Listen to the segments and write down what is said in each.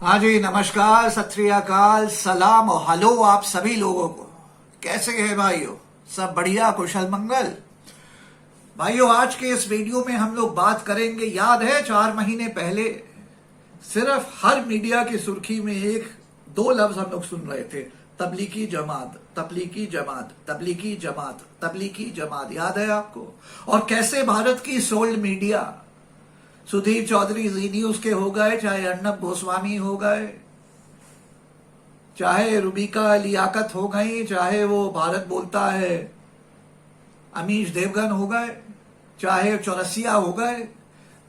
हाँ जी, नमस्कार, सत श्री अकाल, सलाम और हेलो आप सभी लोगों को। कैसे हैं भाइयों? सब बढ़िया, कुशल मंगल। भाइयों, आज के इस वीडियो में हम लोग बात करेंगे। याद है 4 महीने पहले सिर्फ हर मीडिया की सुर्खी में एक दो लफ्ज हम लोग सुन रहे थे, तबलीगी जमात, तबलीगी जमात, तबलीगी जमात, तबलीगी जमात। याद है आपको? और कैसे भारत की सोल्ड मीडिया, सुधीर चौधरी जी न्यूज के हो गए, चाहे अर्नब गोस्वामी हो गए, चाहे रूबिका लियाकत हो गई, चाहे वो भारत बोलता है अमीश देवगन हो गए, चाहे चौरसिया हो गए,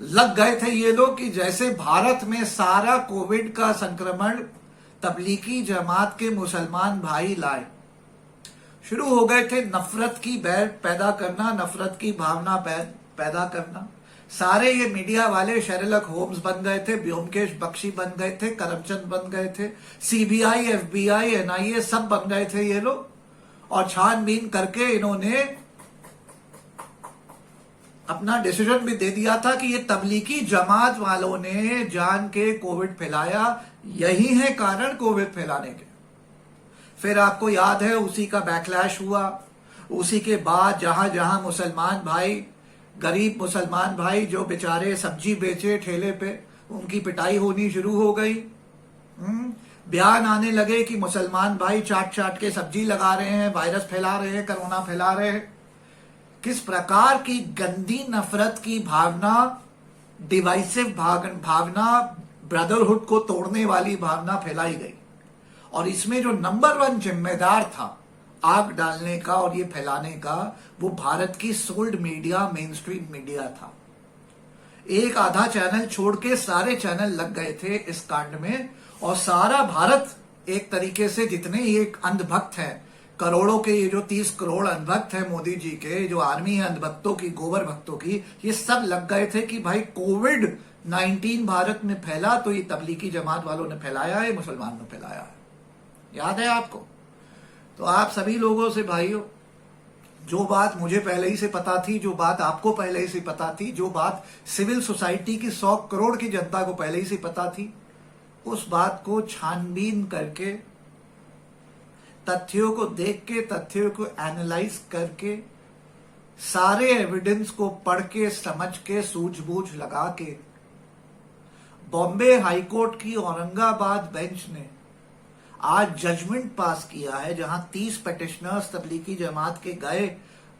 लग गए थे ये लोग कि जैसे भारत में सारा कोविड का संक्रमण तबलीगी जमात के मुसलमान भाई लाए। शुरू हो गए थे नफरत की बैर पैदा करना, नफरत की भावना पैदा करना। सारे ये मीडिया वाले शेरलॉक होम्स बन गए थे, ब्योमकेश बख्शी बन गए थे, करमचंद बन गए थे, सीबीआई, एफबीआई, एनआईए सब बन गए थे ये लोग। और छानबीन करके इन्होंने अपना डिसीजन भी दे दिया था कि ये तबलीगी जमात वालों ने जान के कोविड फैलाया, यही है कारण कोविड फैलाने के। फिर आपको याद है उसी का बैकलैश हुआ। उसी के बाद जहां जहां मुसलमान भाई, गरीब मुसलमान भाई जो बेचारे सब्जी बेचे ठेले पे, उनकी पिटाई होनी शुरू हो गई। बयान आने लगे कि मुसलमान भाई चाट चाट के सब्जी लगा रहे हैं, वायरस फैला रहे हैं, कोरोना फैला रहे हैं। किस प्रकार की गंदी नफरत की भावना, डिवाइसिव भावना, ब्रदरहुड को तोड़ने वाली भावना फैलाई गई। और इसमें जो नंबर 1 जिम्मेदार था आग डालने का और ये फैलाने का, वो भारत की sold media, main stream media था। एक आधा चैनल छोड़ के सारे चैनल लग गए थे इस कांड में। और सारा भारत एक तरीके से, जितने एक अंधभक्त हैं, करोड़ों के, ये जो 30 करोड़ अंधभक्त हैं मोदी जी के, जो आर्मी है अंधभक्तों की, गोबर भक्तों की, ये सब लग गए थे कि भाई कोविड-19 भारत में फैला तो ये तबलीगी जमात वालों ने फैलाया है, मुसलमानों ने फैलाया है। याद है आपको? तो आप सभी लोगों से भाइयों, जो बात मुझे पहले ही से पता थी, जो बात आपको पहले ही से पता थी, जो बात सिविल सोसाइटी की 100 करोड़ की जनता को पहले ही से पता थी, उस बात को छानबीन करके, तथ्यों को देख के, तथ्यों को एनालाइज करके, सारे एविडेंस को पढ़ के, समझ के, सूझबूझ लगा के, बॉम्बे हाईकोर्ट की औरंगाबाद बेंच ने आज जजमेंट पास किया है, जहां 30 पेटिशनर्स तबलीगी जमात के गए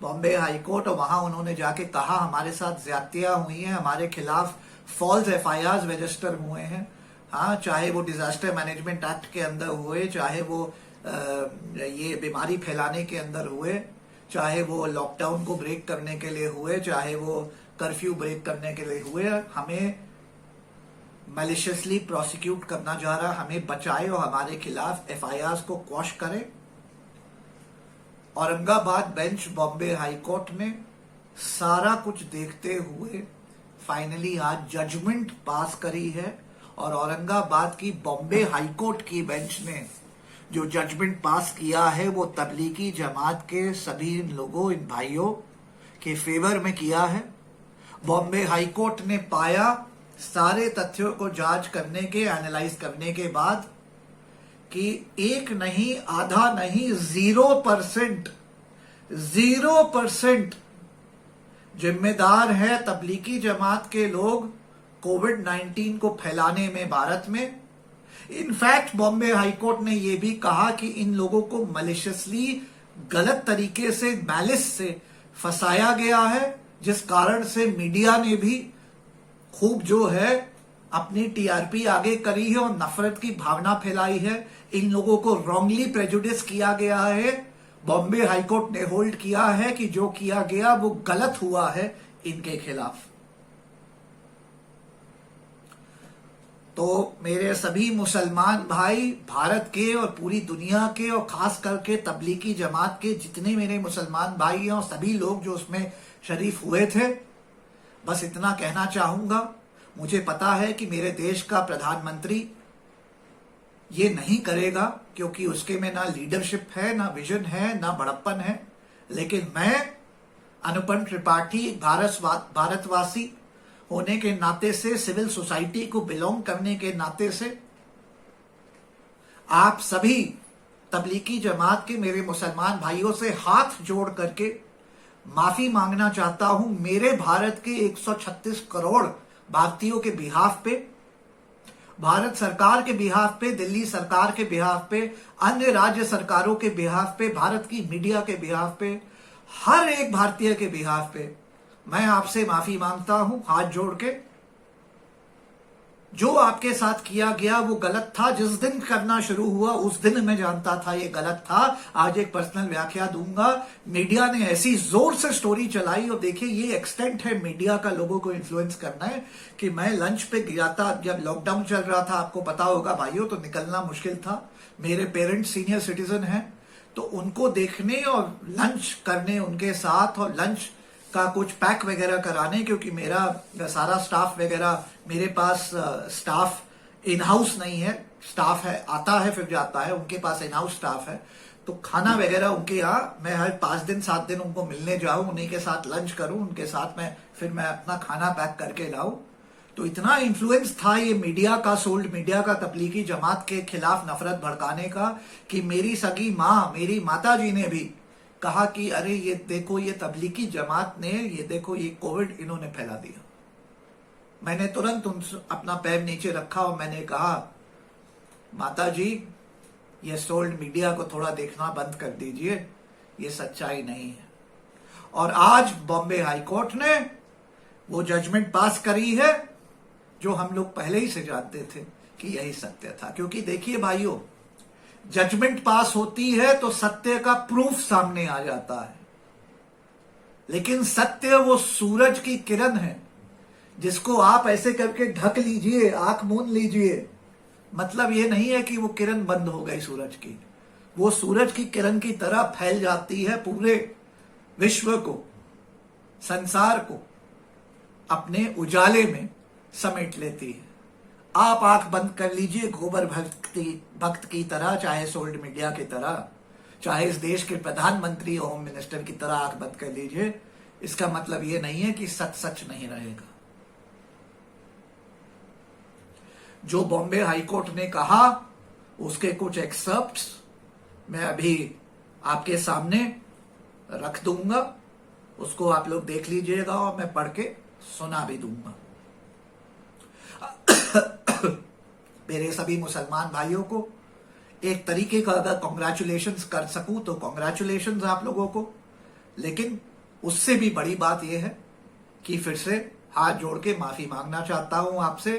बॉम्बे हाईकोर्ट, और वहां उन्होंने जाके कहा हमारे साथ ज्यादतियां हुई हैं, हमारे खिलाफ फॉल्स एफआईआर रजिस्टर हुए हैं। हाँ, चाहे वो डिजास्टर मैनेजमेंट एक्ट के अंदर हुए, चाहे वो ये बीमारी फैलाने के अंदर हुए, चाहे वो लॉकडाउन को ब्रेक करने के लिए हुए, चाहे वो कर्फ्यू ब्रेक करने के लिए हुए, हमें मैलिशियसली प्रोसिक्यूट करना जा रहा, हमें बचाए और हमारे खिलाफ एफआईआर को क्वॉश करे। औरंगाबाद बेंच बॉम्बे हाईकोर्ट ने सारा कुछ देखते हुए फाइनली आज जजमेंट पास करी है। और औरंगाबाद की बॉम्बे हाईकोर्ट की बेंच ने जो जजमेंट पास किया है, वो तबलीगी जमात के सभी इन लोगों, इन भाइयों के फेवर में किया है। बॉम्बे हाईकोर्ट ने पाया, सारे तथ्यों को जांच करने के, एनालाइज करने के बाद, कि एक नहीं, आधा नहीं, 0% जिम्मेदार है तबलीगी जमात के लोग कोविड-19 को फैलाने में भारत में। इनफैक्ट बॉम्बे हाईकोर्ट ने यह भी कहा कि इन लोगों को मलिशियसली, गलत तरीके से, मैलिस से फंसाया गया है, जिस कारण से मीडिया ने भी खूब जो है अपनी टीआरपी आगे करी है और नफरत की भावना फैलाई है। इन लोगों को रॉन्गली प्रेजुडिस किया गया है। बॉम्बे हाईकोर्ट ने होल्ड किया है कि जो किया गया वो गलत हुआ है इनके खिलाफ। तो मेरे सभी मुसलमान भाई, भारत के और पूरी दुनिया के, और खास करके तबलीगी जमात के जितने मेरे मुसलमान भाई हैं और सभी लोग जो उसमें शरीफ हुए थे, बस इतना कहना चाहूंगा, मुझे पता है कि मेरे देश का प्रधानमंत्री ये नहीं करेगा, क्योंकि उसके में ना लीडरशिप है, ना विजन है, ना बड़प्पन है। लेकिन मैं अनुपम त्रिपाठी, भारतवासी होने के नाते से, सिविल सोसाइटी को बिलोंग करने के नाते से, आप सभी तबलीगी जमात के मेरे मुसलमान भाइयों से हाथ जोड़ करके माफी मांगना चाहता हूं, मेरे भारत के 136 करोड़ भारतीयों के बिहाफ पे, भारत सरकार के बिहाफ पे, दिल्ली सरकार के बिहाफ पे, अन्य राज्य सरकारों के बिहाफ पे, भारत की मीडिया के बिहाफ पे, हर एक भारतीय के बिहाफ पे मैं आपसे माफी मांगता हूं हाथ जोड़ के। जो आपके साथ किया गया वो गलत था। जिस दिन करना शुरू हुआ उस दिन मैं जानता था ये गलत था। आज एक पर्सनल व्याख्या दूंगा। मीडिया ने ऐसी जोर से स्टोरी चलाई, और देखिए ये एक्सटेंट है मीडिया का लोगों को इन्फ्लुएंस करना है, कि मैं लंच पे गया था जब लॉकडाउन चल रहा था, आपको पता होगा भाइयों, तो निकलना मुश्किल था। मेरे पेरेंट्स सीनियर सिटीजन हैं, तो उनको देखने और लंच करने उनके साथ, और लंच का कुछ पैक वगैरह कराने, क्योंकि मेरा सारा स्टाफ वगैरह, मेरे पास स्टाफ इन हाउस नहीं है, स्टाफ है आता है फिर जाता है, उनके पास इन हाउस स्टाफ है, तो खाना वगैरह उनके यहाँ मैं हर 5 दिन 7 दिन उनको मिलने जाऊं, उन्हीं के साथ लंच करूं, उनके साथ मैं फिर मैं अपना खाना पैक करके लाऊं। तो इतना इन्फ्लुएंस था ये मीडिया का, सोल्ड मीडिया का, तबलीगी जमात के खिलाफ नफरत भड़काने का, कि मेरी सगी माँ, मेरी माता जी ने भी कहा कि अरे ये देखो, ये तबलीगी जमात ने, ये देखो ये कोविड इन्होंने फैला दिया। मैंने तुरंत अपना पैर नीचे रखा और मैंने कहा, माता जी ये सोल्ड मीडिया को थोड़ा देखना बंद कर दीजिए, ये सच्चाई नहीं है। और आज बॉम्बे हाई कोर्ट ने वो जजमेंट पास करी है जो हम लोग पहले ही से जानते थे कि यही सत्य था। क्योंकि देखिए भाइयों, जजमेंट पास होती है तो सत्य का प्रूफ सामने आ जाता है, लेकिन सत्य वो सूरज की किरण है जिसको आप ऐसे करके ढक लीजिए, आंख मूंद लीजिए, मतलब ये नहीं है कि वो किरण बंद हो गई सूरज की, वो सूरज की किरण की तरह फैल जाती है, पूरे विश्व को, संसार को अपने उजाले में समेट लेती है। आप आंख बंद कर लीजिए गोबर भक्त की तरह, चाहे सोल्ड मीडिया की तरह, चाहे इस देश के प्रधानमंत्री होम मिनिस्टर की तरह आंख बंद कर लीजिए, इसका मतलब ये नहीं है कि सच सच नहीं रहेगा। जो बॉम्बे हाईकोर्ट ने कहा उसके कुछ एक्सर्प्ट्स मैं अभी आपके सामने रख दूंगा, उसको आप लोग देख लीजिएगा और मैं पढ़ के सुना भी दूंगा। मेरे सभी मुसलमान भाइयों को एक तरीके का अगर कॉन्ग्रेचुलेशंस कर सकूं तो कॉन्ग्रेचुलेशंस आप लोगों को, लेकिन उससे भी बड़ी बात यह है कि फिर से हाथ जोड़ के माफी मांगना चाहता हूं आपसे,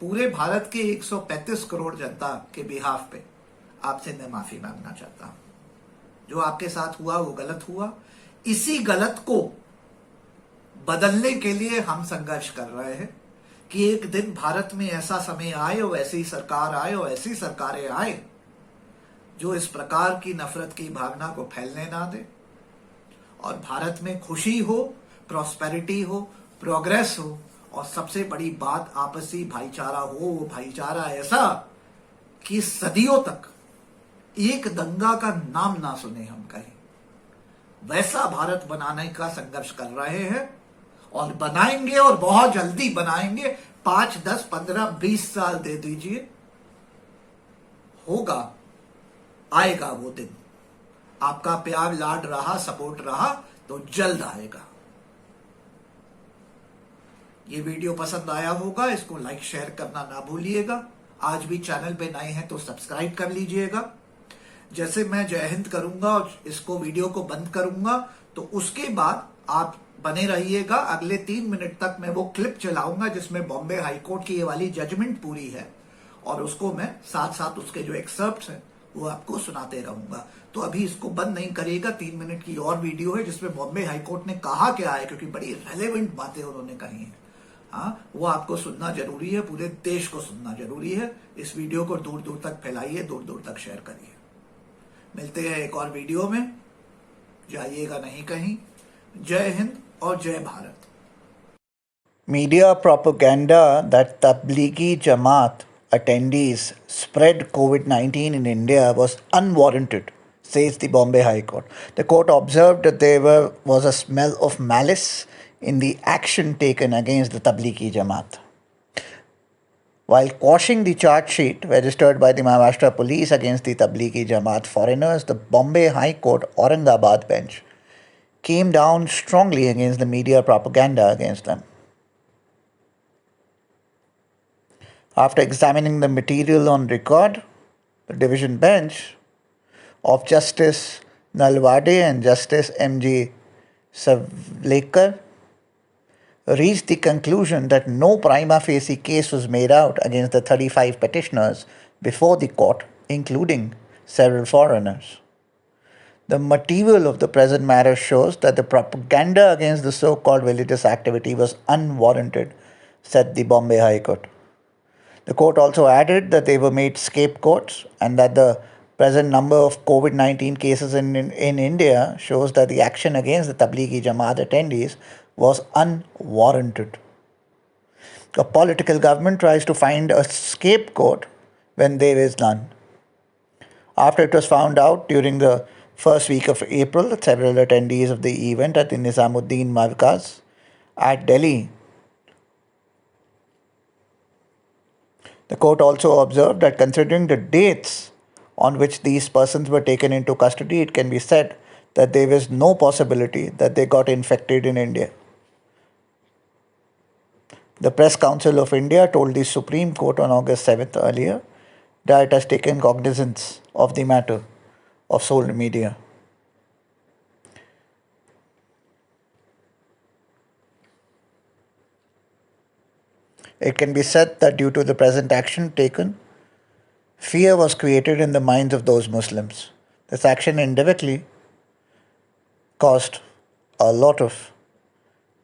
पूरे भारत के 135 करोड़ जनता के बिहाफ पे आपसे मैं माफी मांगना चाहता हूं। जो आपके साथ हुआ वो गलत हुआ, इसी गलत को बदलने के लिए हम संघर्ष कर रहे हैं कि एक दिन भारत में ऐसा समय आए और ऐसी सरकार आए और ऐसी सरकारें आए जो इस प्रकार की नफरत की भावना को फैलने ना दे, और भारत में खुशी हो, प्रॉस्पेरिटी हो, प्रोग्रेस हो, और सबसे बड़ी बात आपसी भाईचारा हो। वो भाईचारा ऐसा कि सदियों तक एक दंगा का नाम ना सुने हम कहीं, वैसा भारत बनाने का संघर्ष कर रहे हैं और बनाएंगे, और बहुत जल्दी बनाएंगे। 5, 10, 15, 20 साल दे दीजिए, होगा, आएगा वो दिन। आपका प्यार लाड रहा, सपोर्ट रहा तो जल्द आएगा। ये वीडियो पसंद आया होगा, इसको लाइक शेयर करना ना भूलिएगा। आज भी चैनल पे नए हैं तो सब्सक्राइब कर लीजिएगा। जैसे मैं जय हिंद करूंगा और इसको वीडियो को बंद करूंगा तो उसके बाद आप बने रहिएगा। अगले 3 मिनट तक मैं वो क्लिप चलाऊंगा जिसमें बॉम्बे हाईकोर्ट की ये वाली जजमेंट पूरी है, और उसको मैं साथ साथ उसके जो एक्सर्प्ट्स हैं वो आपको सुनाते रहूंगा। तो अभी इसको बंद नहीं करिएगा, 3 मिनट की और वीडियो है जिसमें बॉम्बे हाईकोर्ट ने कहा क्या है, क्योंकि बड़ी रेलेवेंट बातें उन्होंने कही हैं। हाँ, वो आपको सुनना जरूरी है, पूरे देश को सुनना जरूरी है। इस वीडियो को दूर दूर तक फैलाइए, दूर दूर तक शेयर करिए। मिलते हैं एक और वीडियो में, जाइएगा नहीं कहीं। जय हिंद और जय Bharat. Media propaganda that Tablighi Jamaat attendees spread COVID-19 in India was unwarranted, says the Bombay High Court. The court observed that there was a smell of malice in the action taken against the Tablighi Jamaat. While quashing the charge sheet registered by the Maharashtra police against the Tablighi Jamaat foreigners, the Bombay High Court Aurangabad bench came down strongly against the media propaganda against them. After examining the material on record, the division bench of Justice Nalwade and Justice M.G. Savlekar reached the conclusion that no prima facie case was made out against the 35 petitioners before the court, including several foreigners. The material of the present matter shows that the propaganda against the so-called religious activity was unwarranted, said the Bombay High Court. The court also added that they were made scapegoats and that the present number of COVID-19 cases in India shows that the action against the Tablighi Jamaat attendees was unwarranted. A political government tries to find a scapegoat when there is none. After it was found out during the first week of April that several attendees of the event at the Nizamuddin Markaz at Delhi, the court also observed that considering the dates on which these persons were taken into custody, it can be said that there is no possibility that they got infected in India. The Press Council of India told the Supreme Court on August 7th earlier that it has taken cognizance of the matter of sold media. It can be said that due to the present action taken, fear was created in the minds of those Muslims. This action indirectly caused a lot of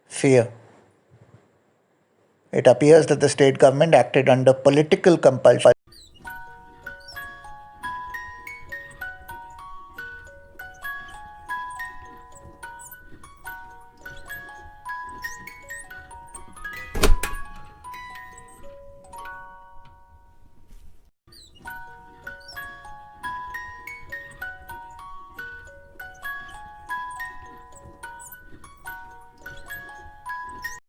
fear. It appears that the state government acted under political compulsion.